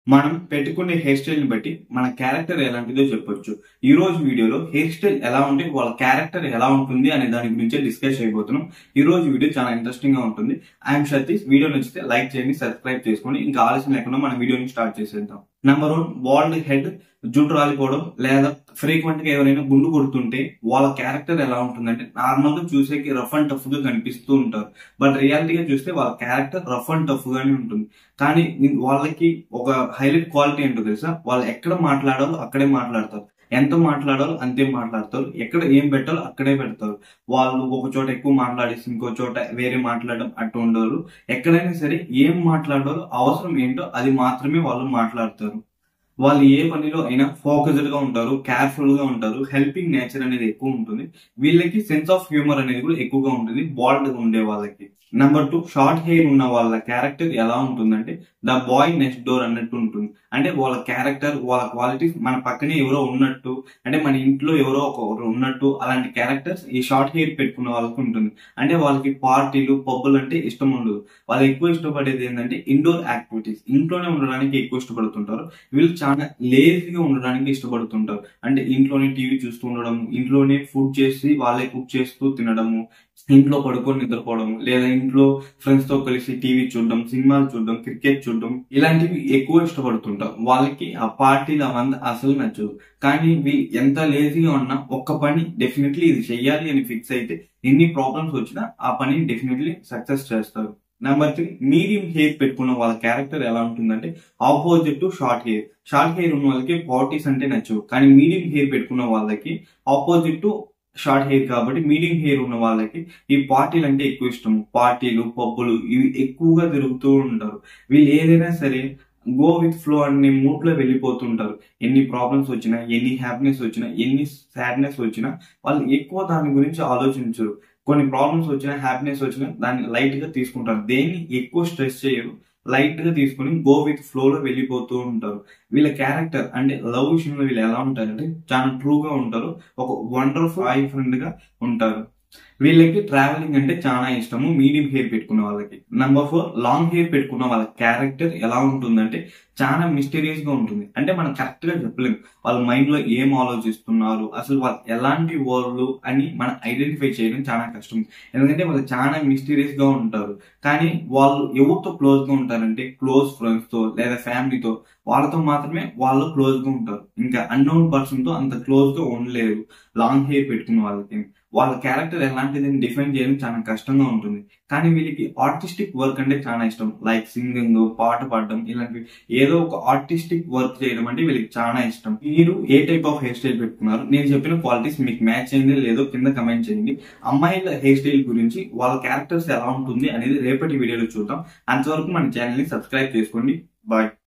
మనం పెట్టుకునే hair style ని బట్టి మన క్యారెక్టర్ ఎలాంటిదో చెప్పొచ్చు. ఈ రోజు వీడియోలో హెయిర్ స్టైల్ ఎలా ఉంటే వాళ్ళ క్యారెక్టర్ ఎలా ఉంటుంది అనే దాని గురించే డిస్కస్ చేయబోతున్నాం. ఈ రోజు వీడియో చాలా ఇంట్రెస్టింగ్ గా ఉంటుంది. ఐఎమ్ సతీష్. వీడియో నచ్చితే లైక్ చేయండి, సబ్స్క్రైబ్ చేసుకోండి. ఇంకా ఆలస్యం లేకుండా మన వీడియోని స్టార్ట్ చేసేద్దాం. నెంబర్ 1, బాల్డ్ హెడ్, జుట్టు రాలిపోవడం లేదా ఫ్రీక్వెంట్ గా ఎవరైనా గుండు కొడుతుంటే వాళ్ళ క్యారెక్టర్ ఎలా ఉంటుందంటే నార్మల్ గా చూసేకి రఫ్ అండ్ టఫ్ గా కనిపిస్తూ ఉంటారు. బట్ రియాలిటీగా చూస్తే వాళ్ళ క్యారెక్టర్ రఫ్ అండ్ టఫ్ గానే ఉంటుంది. కానీ వాళ్ళకి ఒక హైలైట్ క్వాలిటీ ఏంటో తెలుసా? వాళ్ళు ఎక్కడ మాట్లాడాలో అక్కడే మాట్లాడతారు, ఎంత మాట్లాడాలో అంతే మాట్లాడతారు, ఎక్కడ ఏం పెట్టాలో అక్కడే పెడతారు. వాళ్ళు ఒక చోట ఎక్కువ మాట్లాడేసి ఇంకో చోట వేరే మాట్లాడడం అట్టు ఉండరు. ఎక్కడైనా సరే ఏం మాట్లాడాలో అవసరం ఏంటో అది మాత్రమే వాళ్ళు మాట్లాడతారు. వాళ్ళు ఏ పనిలో అయినా ఫోకస్డ్ గా ఉంటారు, కేర్ఫుల్ గా ఉంటారు, హెల్పింగ్ నేచర్ అనేది ఎక్కువ ఉంటుంది. వీళ్ళకి సెన్స్ ఆఫ్ హ్యూమర్ అనేది కూడా ఎక్కువగా ఉంటుంది బాల్డ్ గా ఉండే వాళ్ళకి. నెంబర్ 2, షార్ట్ హెయిర్ ఉన్న వాళ్ళ క్యారెక్టర్ ఎలా ఉంటుందంటే ద బాయ్ నెక్స్ట్ డోర్ అన్నట్టు ఉంటుంది. అంటే వాళ్ళ క్యారెక్టర్, వాళ్ళ క్వాలిటీస్ మన పక్కనే ఎవరో ఉన్నట్టు, అంటే మన ఇంట్లో ఎవరో ఒకరు ఉన్నట్టు, అలాంటి క్యారెక్టర్స్ ఈ షార్ట్ హెయిర్ పెట్టుకున్న వాళ్ళకి ఉంటుంది. అంటే వాళ్ళకి పార్టీలు, పబ్బులు అంటే ఇష్టం ఉండదు. వాళ్ళు ఎక్కువ ఇష్టపడేది ఏంటంటే ఇండోర్ యాక్టివిటీస్, ఇంట్లోనే ఉండడానికి ఎక్కువ ఇష్టపడుతుంటారు. వీళ్ళు చాలా లేజీగా ఉండడానికి ఇష్టపడుతుంటారు. అంటే ఇంట్లోనే టీవీ చూస్తూ ఉండడం, ఇంట్లోనే ఫుడ్ చేసి వాళ్ళే కుక్ చేస్తూ తినడము, ఇంట్లో పడుకొని నిద్రపోవడం, లేదా ఇంట్లో ఫ్రెండ్స్ తో కలిసి టీవీ చూడడం, సినిమాలు చూడడం, క్రికెట్ చూడడం, ఇలాంటివి ఎక్కువ ఇష్టపడుతుంటారు. వాళ్ళకి ఆ పార్టీలు అవంతా అసలు నచ్చదు. కానీ వీళ్ళు ఎంత లేజీగా ఉన్నా ఒక్క పని డెఫినెట్లీ ఇది చెయ్యాలి అని ఫిక్స్ అయితే ఎన్ని ప్రాబ్లమ్స్ వచ్చినా ఆ పని డెఫినెట్లీ సక్సెస్ చేస్తారు. నెంబర్ 3, మీడియం హెయిర్ పెట్టుకున్న వాళ్ళ క్యారెక్టర్ ఎలా ఉంటుందంటే opposite to short hair. Short hair ఉన్న వాళ్ళకి పార్టీస్ అంటే నచ్చవు, కానీ మీడియం హెయిర్ పెట్టుకున్న వాళ్ళకి ఆపోజిట్ టు షార్ట్ హెయిర్ కాబట్టి మీడియం హెయిర్ ఉన్న వాళ్ళకి ఈ పార్టీలు అంటే ఎక్కువ ఇష్టం. పార్టీలు, పబ్బులు ఇవి ఎక్కువగా తిరుగుతూ ఉంటారు. వీళ్ళు ఏదైనా సరే గో విత్ ఫ్లో అనే మూడ్ లో వెళ్ళిపోతుంటారు. ఎన్ని ప్రాబ్లమ్స్ వచ్చినా, ఎన్ని హ్యాపీనెస్ వచ్చినా, ఎన్ని సాడ్నెస్ వచ్చినా వాళ్ళు ఎక్కువ దాని గురించి ఆలోచించరు. కొన్ని ప్రాబ్లమ్స్ వచ్చినా, హ్యాపీనెస్ వచ్చినా దాన్ని లైట్ గా తీసుకుంటారు. దేన్ని ఎక్కువ స్ట్రెస్ చేయరు, లైట్ గా తీసుకుని గో విత్ ఫ్లో లో వెళ్ళిపోతూ ఉంటారు. వీళ్ళ క్యారెక్టర్ అంటే లవ్ విషయంలో వీళ్ళు ఎలా ఉంటారంటే చాలా ట్రూ గా ఉంటారు, ఒక వండర్ఫుల్ బాయ్ ఫ్రెండ్ గా ఉంటారు. వీళ్ళకి ట్రావెలింగ్ అంటే చాలా ఇష్టము మీడియం హెయిర్ పెట్టుకున్న వాళ్ళకి. నెంబర్ 4, లాంగ్ హెయిర్ పెట్టుకున్న వాళ్ళ క్యారెక్టర్ ఎలా ఉంటుందంటే చాలా మిస్టీరియస్ గా ఉంటుంది. అంటే మనం కరెక్ట్ గా చెప్పలేము వాళ్ళ మైండ్ లో ఏం ఆలోచిస్తున్నారు, అసలు వాళ్ళు ఎలాంటి వాళ్ళు అని మనం ఐడెంటిఫై చేయడం చాలా కష్టం. ఎందుకంటే వాళ్ళు చాలా మిస్టీరియస్ గా ఉంటారు. కానీ వాళ్ళు ఎవరితో క్లోజ్ గా ఉంటారంటే క్లోజ్ ఫ్రెండ్స్ తో లేదా ఫ్యామిలీతో, వాళ్ళతో మాత్రమే వాళ్ళు క్లోజ్ గా ఉంటారు. ఇంకా అన్నోన్ పర్సన్ తో అంత క్లోజ్ గా ఉండలేరు. లాంగ్ హెయిర్ పెట్టుకున్న వాళ్ళకి వాళ్ళ క్యారెక్టర్ ఎలాంటిదని డిఫైన్ చేయడం చాలా కష్టంగా ఉంటుంది. కానీ వీళ్ళకి ఆర్టిస్టిక్ వర్క్ అంటే చాలా ఇష్టం. లైక్ సింగింగ్, పాట పాడడం, ఇలాంటివి ఏదో ఒక ఆర్టిస్టిక్ వర్క్ చేయడం అంటే వీళ్ళకి చాలా ఇష్టం. మీరు ఏ టైప్ ఆఫ్ హెయిర్ స్టైల్ పెట్టుకున్నారు, నేను చెప్పిన క్వాలిటీస్ మీకు మ్యాచ్ అయింది లేదో కింద కమెంట్ చేయండి. అమ్మాయిల హెయిర్ స్టైల్ గురించి వాళ్ళ క్యారెక్టర్స్ ఎలా ఉంటుంది అనేది రేపటి వీడియోలో చూద్దాం. అంతవరకు మన ఛానల్ ని సబ్స్క్రైబ్ చేసుకోండి. బాయ్.